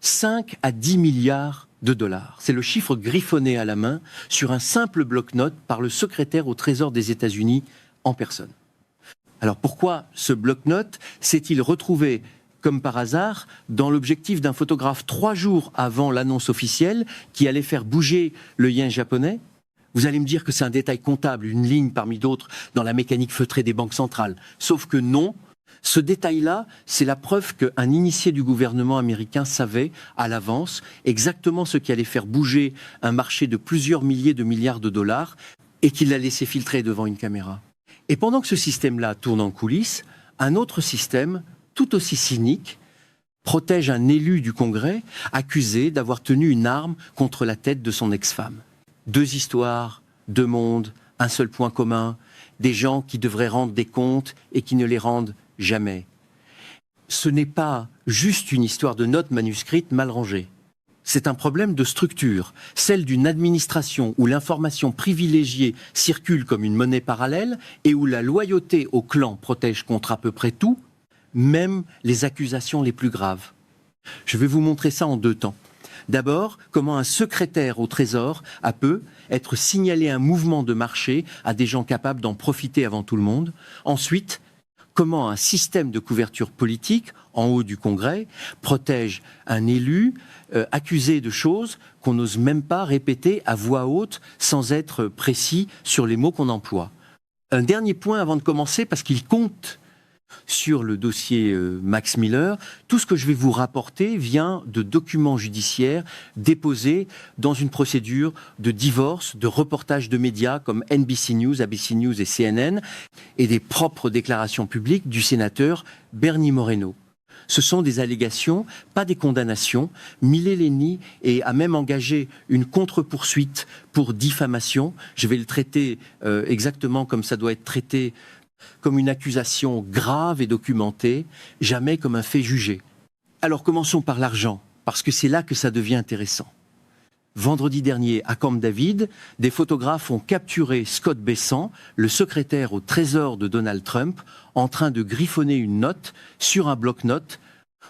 5 à 10 milliards de dollars. C'est le chiffre griffonné à la main sur un simple bloc-notes par le secrétaire au Trésor des États-Unis en personne. Alors pourquoi ce bloc-notes s'est-il retrouvé comme par hasard dans l'objectif d'un photographe 3 jours avant l'annonce officielle qui allait faire bouger le yen japonais? Vous allez me dire que c'est un détail comptable, une ligne parmi d'autres dans la mécanique feutrée des banques centrales. Sauf que non, ce détail-là, c'est la preuve qu'un initié du gouvernement américain savait à l'avance exactement ce qui allait faire bouger un marché de plusieurs milliers de milliards de dollars et qu'il l'a laissé filtrer devant une caméra. Et pendant que ce système-là tourne en coulisses, un autre système, tout aussi cynique, protège un élu du Congrès accusé d'avoir tenu une arme contre la tête de son ex-femme. 2 histoires, 2 mondes, un seul point commun, des gens qui devraient rendre des comptes et qui ne les rendent jamais. Ce n'est pas juste une histoire de notes manuscrites mal rangées. C'est un problème de structure, celle d'une administration où l'information privilégiée circule comme une monnaie parallèle et où la loyauté au clan protège contre à peu près tout, même les accusations les plus graves. Je vais vous montrer ça en 2 temps. D'abord, comment un secrétaire au Trésor peut être signalé un mouvement de marché à des gens capables d'en profiter avant tout le monde. Ensuite, comment un système de couverture politique en haut du Congrès protège un élu accusé de choses qu'on n'ose même pas répéter à voix haute sans être précis sur les mots qu'on emploie. Un dernier point avant de commencer, parce qu'il compte sur le dossier Max Miller. Tout ce que je vais vous rapporter vient de documents judiciaires déposés dans une procédure de divorce, de reportage de médias comme NBC News, ABC News et CNN, et des propres déclarations publiques du sénateur Bernie Moreno. Ce sont des allégations, pas des condamnations. Millet les nie et a même engagé une contre-poursuite pour diffamation. Je vais le traiter exactement comme ça doit être traité, comme une accusation grave et documentée, jamais comme un fait jugé. Alors commençons par l'argent, parce que c'est là que ça devient intéressant. Vendredi dernier, à Camp David, des photographes ont capturé Scott Bessent, le secrétaire au Trésor de Donald Trump, en train de griffonner une note sur un bloc-notes.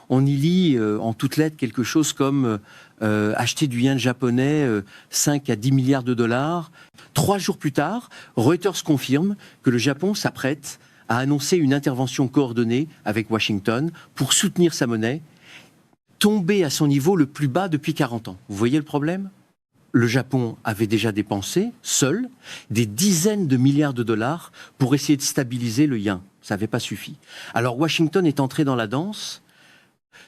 On y lit en toutes lettres quelque chose comme acheter du yen japonais 5 à 10 milliards de dollars. 3 jours plus tard, Reuters confirme que le Japon s'apprête à annoncer une intervention coordonnée avec Washington pour soutenir sa monnaie, tombée à son niveau le plus bas depuis 40 ans. Vous voyez le problème ? Le Japon avait déjà dépensé, seul, des dizaines de milliards de dollars pour essayer de stabiliser le yen. Ça n'avait pas suffi. Alors Washington est entré dans la danse.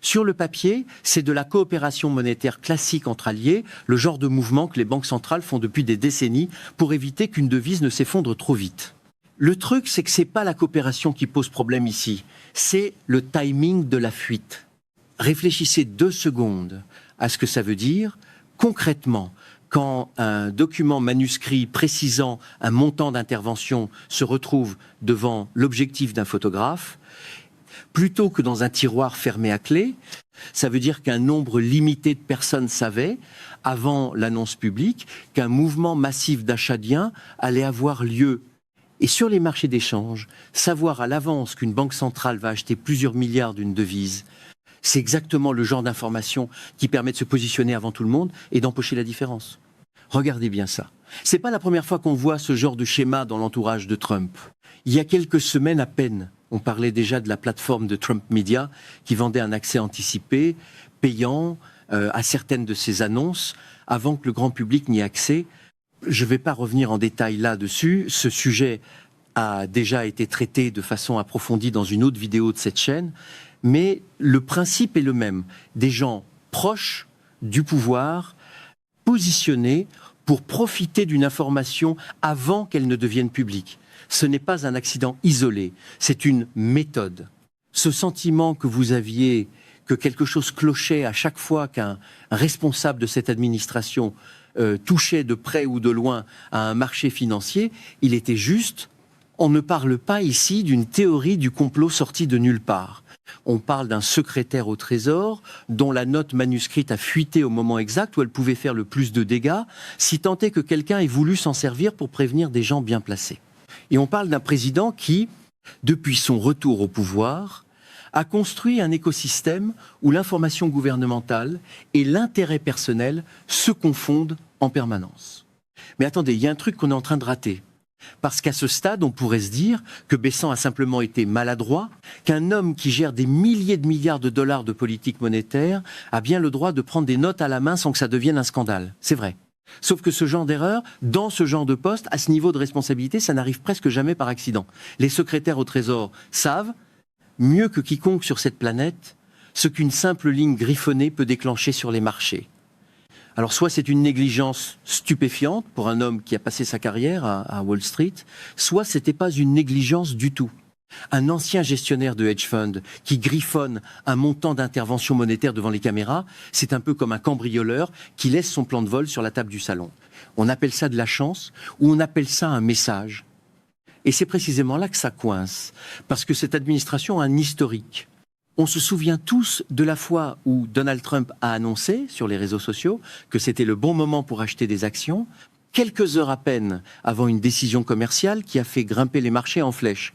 Sur le papier, c'est de la coopération monétaire classique entre alliés, le genre de mouvement que les banques centrales font depuis des décennies pour éviter qu'une devise ne s'effondre trop vite. Le truc, c'est que ce n'est pas la coopération qui pose problème ici, c'est le timing de la fuite. Réfléchissez 2 secondes à ce que ça veut dire concrètement. Quand un document manuscrit précisant un montant d'intervention se retrouve devant l'objectif d'un photographe, plutôt que dans un tiroir fermé à clé, ça veut dire qu'un nombre limité de personnes savaient, avant l'annonce publique, qu'un mouvement massif d'achat de yens allait avoir lieu. Et sur les marchés d'échange, savoir à l'avance qu'une banque centrale va acheter plusieurs milliards d'une devise, c'est exactement le genre d'information qui permet de se positionner avant tout le monde et d'empocher la différence. Regardez bien ça. C'est pas la première fois qu'on voit ce genre de schéma dans l'entourage de Trump. Il y a quelques semaines à peine, on parlait déjà de la plateforme de Trump Media qui vendait un accès anticipé, payant à certaines de ses annonces avant que le grand public n'y ait accès. Je ne vais pas revenir en détail là-dessus. Ce sujet a déjà été traité de façon approfondie dans une autre vidéo de cette chaîne. Mais le principe est le même. Des gens proches du pouvoir, positionnés pour profiter d'une information avant qu'elle ne devienne publique. Ce n'est pas un accident isolé, c'est une méthode. Ce sentiment que vous aviez, que quelque chose clochait à chaque fois qu'un responsable de cette administration touchait de près ou de loin à un marché financier, il était juste. On ne parle pas ici d'une théorie du complot sortie de nulle part. On parle d'un secrétaire au Trésor dont la note manuscrite a fuité au moment exact où elle pouvait faire le plus de dégâts, si tant est que quelqu'un ait voulu s'en servir pour prévenir des gens bien placés. Et on parle d'un président qui, depuis son retour au pouvoir, a construit un écosystème où l'information gouvernementale et l'intérêt personnel se confondent en permanence. Mais attendez, il y a un truc qu'on est en train de rater. Parce qu'à ce stade, on pourrait se dire que Bessan a simplement été maladroit, qu'un homme qui gère des milliers de milliards de dollars de politique monétaire a bien le droit de prendre des notes à la main sans que ça devienne un scandale. C'est vrai. Sauf que ce genre d'erreur, dans ce genre de poste, à ce niveau de responsabilité, ça n'arrive presque jamais par accident. Les secrétaires au Trésor savent, mieux que quiconque sur cette planète, ce qu'une simple ligne griffonnée peut déclencher sur les marchés. Alors soit c'est une négligence stupéfiante pour un homme qui a passé sa carrière à Wall Street, soit c'était pas une négligence du tout. Un ancien gestionnaire de hedge fund qui griffonne un montant d'intervention monétaire devant les caméras, c'est un peu comme un cambrioleur qui laisse son plan de vol sur la table du salon. On appelle ça de la chance ou on appelle ça un message. Et c'est précisément là que ça coince, parce que cette administration a un historique. On se souvient tous de la fois où Donald Trump a annoncé sur les réseaux sociaux que c'était le bon moment pour acheter des actions, quelques heures à peine avant une décision commerciale qui a fait grimper les marchés en flèche.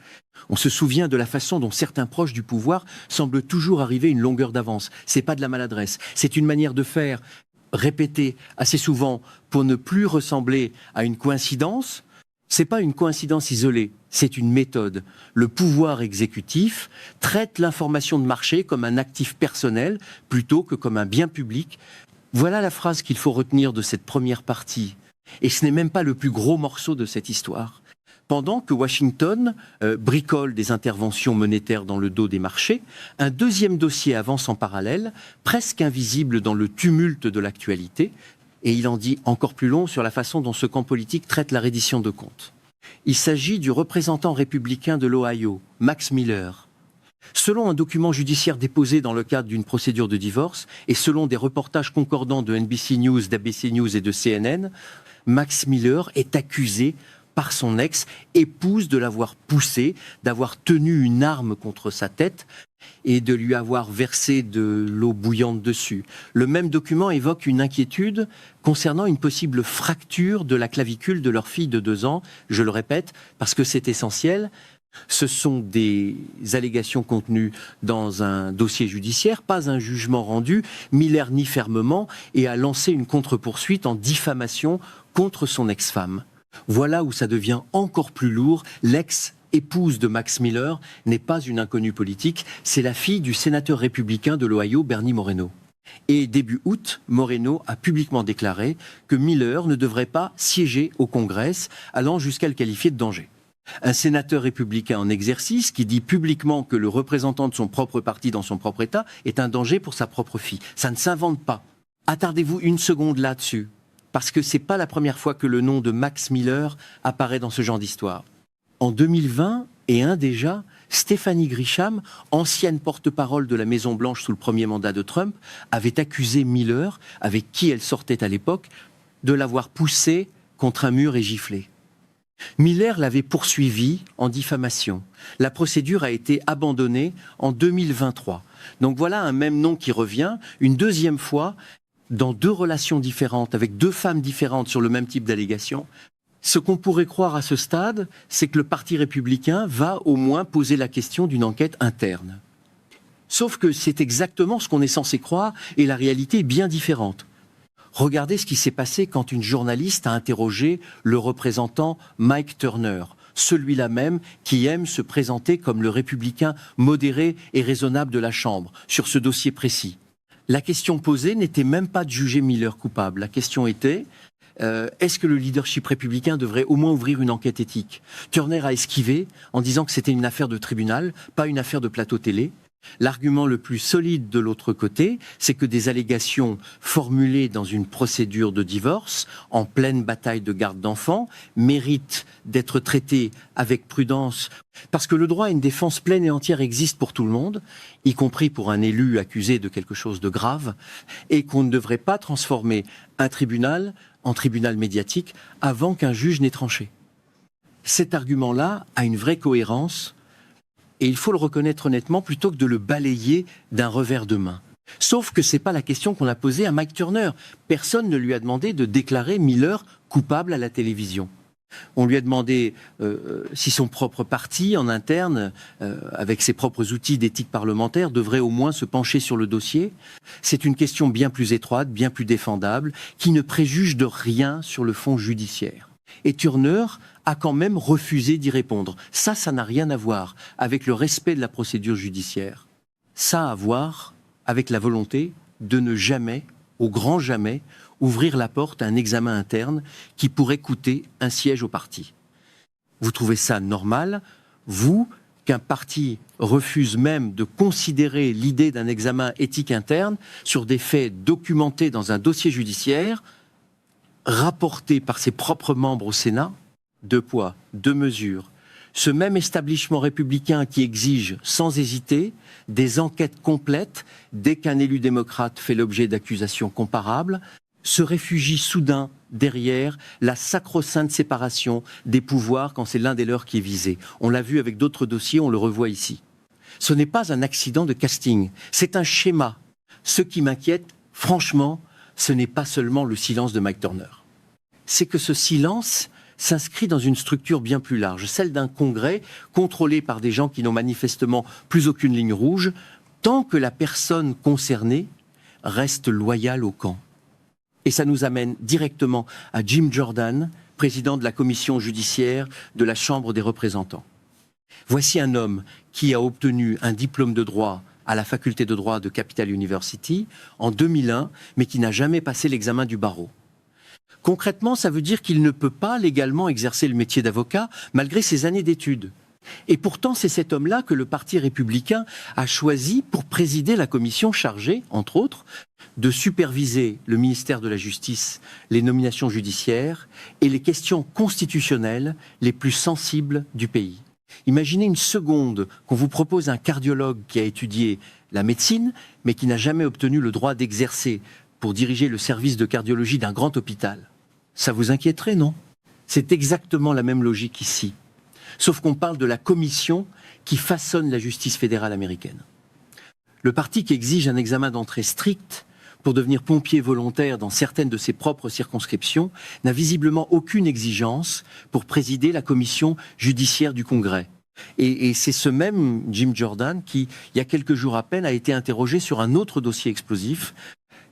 On se souvient de la façon dont certains proches du pouvoir semblent toujours arriver à une longueur d'avance. C'est pas de la maladresse, c'est une manière de faire répétée assez souvent pour ne plus ressembler à une coïncidence. C'est pas une coïncidence isolée, c'est une méthode. Le pouvoir exécutif traite l'information de marché comme un actif personnel plutôt que comme un bien public. Voilà la phrase qu'il faut retenir de cette première partie. Et ce n'est même pas le plus gros morceau de cette histoire. Pendant que Washington bricole des interventions monétaires dans le dos des marchés, un deuxième dossier avance en parallèle, presque invisible dans le tumulte de l'actualité, et il en dit encore plus long sur la façon dont ce camp politique traite la reddition de comptes. Il s'agit du représentant républicain de l'Ohio, Max Miller. Selon un document judiciaire déposé dans le cadre d'une procédure de divorce, et selon des reportages concordants de NBC News, d'ABC News et de CNN, Max Miller est accusé par son ex-épouse de l'avoir poussé, d'avoir tenu une arme contre sa tête et de lui avoir versé de l'eau bouillante dessus. Le même document évoque une inquiétude concernant une possible fracture de la clavicule de leur fille de 2 ans. Je le répète, parce que c'est essentiel. Ce sont des allégations contenues dans un dossier judiciaire, pas un jugement rendu. Miller nie fermement et a lancé une contre-poursuite en diffamation contre son ex-femme. Voilà où ça devient encore plus lourd. L'ex-épouse de Max Miller n'est pas une inconnue politique, c'est la fille du sénateur républicain de l'Ohio, Bernie Moreno. Et début août, Moreno a publiquement déclaré que Miller ne devrait pas siéger au Congrès, allant jusqu'à le qualifier de danger. Un sénateur républicain en exercice qui dit publiquement que le représentant de son propre parti dans son propre État est un danger pour sa propre fille. Ça ne s'invente pas. Attardez-vous une seconde là-dessus. Parce que c'est pas la première fois que le nom de Max Miller apparaît dans ce genre d'histoire. En 2020, et déjà, Stephanie Grisham, ancienne porte-parole de la Maison-Blanche sous le premier mandat de Trump, avait accusé Miller, avec qui elle sortait à l'époque, de l'avoir poussé contre un mur et giflé. Miller l'avait poursuivi en diffamation. La procédure a été abandonnée en 2023. Donc voilà un même nom qui revient, une deuxième fois, dans 2 relations différentes, avec 2 femmes différentes sur le même type d'allégation. Ce qu'on pourrait croire à ce stade, c'est que le Parti républicain va au moins poser la question d'une enquête interne. Sauf que c'est exactement ce qu'on est censé croire et la réalité est bien différente. Regardez ce qui s'est passé quand une journaliste a interrogé le représentant Mike Turner, celui-là même qui aime se présenter comme le républicain modéré et raisonnable de la Chambre, sur ce dossier précis. La question posée n'était même pas de juger Miller coupable. La question était, est-ce que le leadership républicain devrait au moins ouvrir une enquête éthique ? Turner a esquivé en disant que c'était une affaire de tribunal, pas une affaire de plateau télé. L'argument le plus solide de l'autre côté, c'est que des allégations formulées dans une procédure de divorce, en pleine bataille de garde d'enfants, méritent d'être traitées avec prudence, parce que le droit à une défense pleine et entière existe pour tout le monde, y compris pour un élu accusé de quelque chose de grave, et qu'on ne devrait pas transformer un tribunal en tribunal médiatique avant qu'un juge n'ait tranché. Cet argument-là a une vraie cohérence. Et il faut le reconnaître honnêtement plutôt que de le balayer d'un revers de main. Sauf que c'est pas la question qu'on a posée à Mike Turner. Personne ne lui a demandé de déclarer Miller coupable à la télévision. On lui a demandé si son propre parti, en interne, avec ses propres outils d'éthique parlementaire, devrait au moins se pencher sur le dossier. C'est une question bien plus étroite, bien plus défendable, qui ne préjuge de rien sur le fond judiciaire. Et Turner a quand même refusé d'y répondre. Ça n'a rien à voir avec le respect de la procédure judiciaire. Ça a à voir avec la volonté de ne jamais, au grand jamais, ouvrir la porte à un examen interne qui pourrait coûter un siège au parti. Vous trouvez ça normal, vous, qu'un parti refuse même de considérer l'idée d'un examen éthique interne sur des faits documentés dans un dossier judiciaire, rapporté par ses propres membres au Sénat? Deux poids, deux mesures. Ce même établissement républicain qui exige, sans hésiter, des enquêtes complètes dès qu'un élu démocrate fait l'objet d'accusations comparables, se réfugie soudain derrière la sacro-sainte séparation des pouvoirs quand c'est l'un des leurs qui est visé. On l'a vu avec d'autres dossiers, on le revoit ici. Ce n'est pas un accident de casting, c'est un schéma. Ce qui m'inquiète, franchement, ce n'est pas seulement le silence de Mike Turner. C'est que ce silence s'inscrit dans une structure bien plus large, celle d'un congrès contrôlé par des gens qui n'ont manifestement plus aucune ligne rouge, tant que la personne concernée reste loyale au camp. Et ça nous amène directement à Jim Jordan, président de la commission judiciaire de la Chambre des représentants. Voici un homme qui a obtenu un diplôme de droit à la faculté de droit de Capital University en 2001, mais qui n'a jamais passé l'examen du barreau. Concrètement, ça veut dire qu'il ne peut pas légalement exercer le métier d'avocat malgré ses années d'études. Et pourtant, c'est cet homme-là que le Parti républicain a choisi pour présider la commission chargée, entre autres, de superviser le ministère de la Justice, les nominations judiciaires et les questions constitutionnelles les plus sensibles du pays. Imaginez une seconde qu'on vous propose un cardiologue qui a étudié la médecine, mais qui n'a jamais obtenu le droit d'exercer pour diriger le service de cardiologie d'un grand hôpital. Ça vous inquiéterait, non? C'est exactement la même logique ici. Sauf qu'on parle de la commission qui façonne la justice fédérale américaine. Le parti qui exige un examen d'entrée strict pour devenir pompier volontaire dans certaines de ses propres circonscriptions n'a visiblement aucune exigence pour présider la commission judiciaire du Congrès. Et c'est ce même Jim Jordan qui, il y a quelques jours à peine, a été interrogé sur un autre dossier explosif.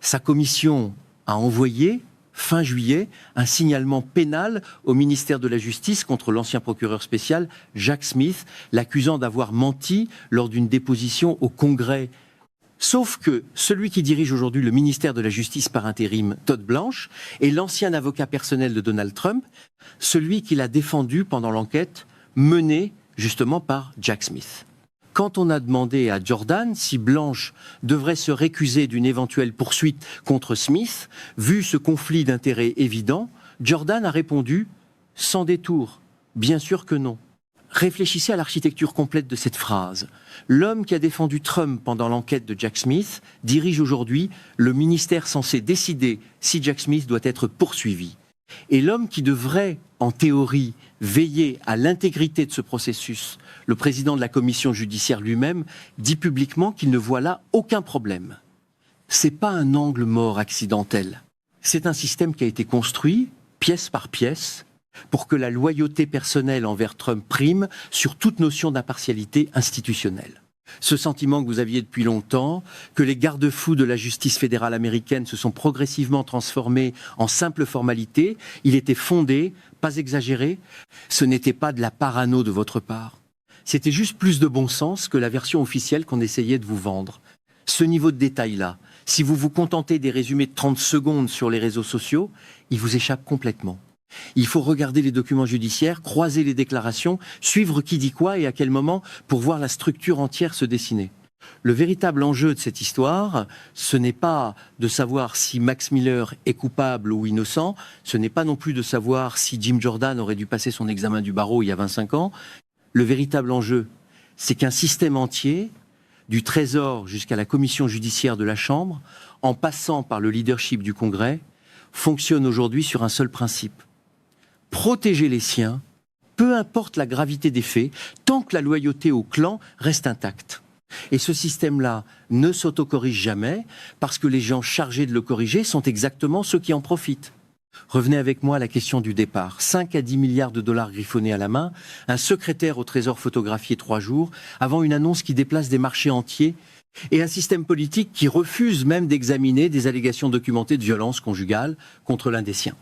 Sa commission a envoyé fin juillet, un signalement pénal au ministère de la Justice contre l'ancien procureur spécial Jack Smith, l'accusant d'avoir menti lors d'une déposition au Congrès. Sauf que celui qui dirige aujourd'hui le ministère de la Justice par intérim, Todd Blanche, est l'ancien avocat personnel de Donald Trump, celui qui l'a défendu pendant l'enquête menée justement par Jack Smith. Quand on a demandé à Jordan si Blanche devrait se récuser d'une éventuelle poursuite contre Smith, vu ce conflit d'intérêts évident, Jordan a répondu « sans détour, bien sûr que non ». Réfléchissez à l'architecture complète de cette phrase. L'homme qui a défendu Trump pendant l'enquête de Jack Smith dirige aujourd'hui le ministère censé décider si Jack Smith doit être poursuivi. Et l'homme qui devrait, en théorie, veiller à l'intégrité de ce processus, le président de la commission judiciaire lui-même, dit publiquement qu'il ne voit là aucun problème. C'est pas un angle mort accidentel. C'est un système qui a été construit, pièce par pièce, pour que la loyauté personnelle envers Trump prime sur toute notion d'impartialité institutionnelle. Ce sentiment que vous aviez depuis longtemps, que les garde-fous de la justice fédérale américaine se sont progressivement transformés en simple formalité, il était fondé, pas exagéré, ce n'était pas de la parano de votre part. C'était juste plus de bon sens que la version officielle qu'on essayait de vous vendre. Ce niveau de détail-là, si vous vous contentez des résumés de 30 secondes sur les réseaux sociaux, il vous échappe complètement. Il faut regarder les documents judiciaires, croiser les déclarations, suivre qui dit quoi et à quel moment pour voir la structure entière se dessiner. Le véritable enjeu de cette histoire, ce n'est pas de savoir si Max Miller est coupable ou innocent, ce n'est pas non plus de savoir si Jim Jordan aurait dû passer son examen du barreau il y a 25 ans. Le véritable enjeu, c'est qu'un système entier, du Trésor jusqu'à la commission judiciaire de la Chambre, en passant par le leadership du Congrès, fonctionne aujourd'hui sur un seul principe. Protéger les siens, peu importe la gravité des faits, tant que la loyauté au clan reste intacte. Et ce système-là ne s'autocorrige jamais, parce que les gens chargés de le corriger sont exactement ceux qui en profitent. Revenez avec moi à la question du départ. 5 à 10 milliards de dollars griffonnés à la main, un secrétaire au Trésor photographié 3 jours, avant une annonce qui déplace des marchés entiers, et un système politique qui refuse même d'examiner des allégations documentées de violence conjugale contre l'un des siens.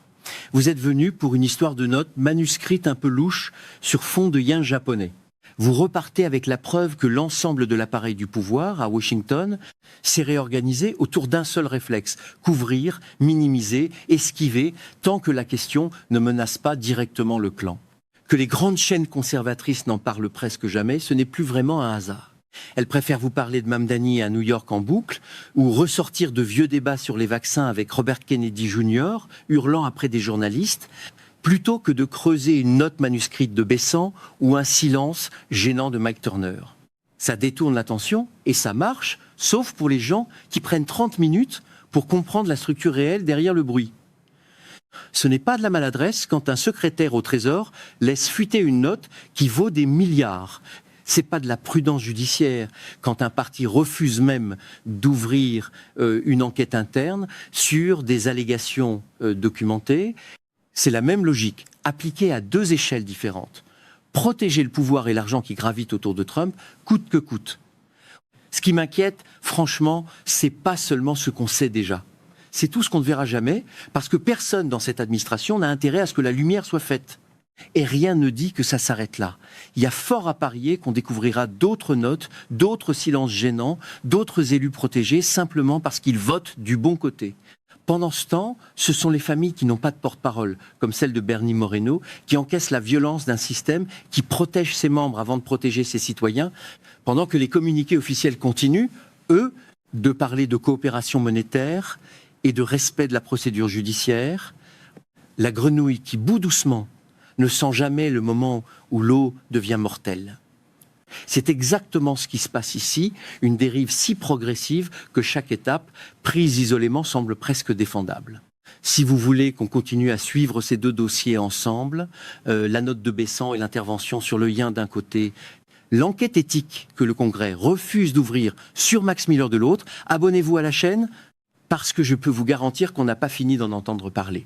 Vous êtes venu pour une histoire de notes manuscrite un peu louche sur fond de yin japonais. Vous repartez avec la preuve que l'ensemble de l'appareil du pouvoir à Washington s'est réorganisé autour d'un seul réflexe: couvrir, minimiser, esquiver, tant que la question ne menace pas directement le clan. Que les grandes chaînes conservatrices n'en parlent presque jamais, ce n'est plus vraiment un hasard. Elles préfèrent vous parler de Mamdani à New York en boucle, ou ressortir de vieux débats sur les vaccins avec Robert Kennedy Jr., hurlant après des journalistes, plutôt que de creuser une note manuscrite de Besant ou un silence gênant de Mike Turner. Ça détourne l'attention et ça marche, sauf pour les gens qui prennent 30 minutes pour comprendre la structure réelle derrière le bruit. Ce n'est pas de la maladresse quand un secrétaire au Trésor laisse fuiter une note qui vaut des milliards. C'est pas de la prudence judiciaire quand un parti refuse même d'ouvrir une enquête interne sur des allégations documentées. C'est la même logique, appliquée à 2 échelles différentes. Protéger le pouvoir et l'argent qui gravitent autour de Trump, coûte que coûte. Ce qui m'inquiète, franchement, c'est pas seulement ce qu'on sait déjà. C'est tout ce qu'on ne verra jamais, parce que personne dans cette administration n'a intérêt à ce que la lumière soit faite. Et rien ne dit que ça s'arrête là. Il y a fort à parier qu'on découvrira d'autres notes, d'autres silences gênants, d'autres élus protégés, simplement parce qu'ils votent du bon côté. Pendant ce temps, ce sont les familles qui n'ont pas de porte-parole, comme celle de Bernie Moreno, qui encaissent la violence d'un système qui protège ses membres avant de protéger ses citoyens, pendant que les communiqués officiels continuent, eux, de parler de coopération monétaire et de respect de la procédure judiciaire. La grenouille qui bout doucement ne sent jamais le moment où l'eau devient mortelle. C'est exactement ce qui se passe ici, une dérive si progressive que chaque étape, prise isolément, semble presque défendable. Si vous voulez qu'on continue à suivre ces 2 dossiers ensemble, la note de Besant et l'intervention sur le yin d'un côté, l'enquête éthique que le Congrès refuse d'ouvrir sur Max Miller de l'autre, abonnez-vous à la chaîne, parce que je peux vous garantir qu'on n'a pas fini d'en entendre parler.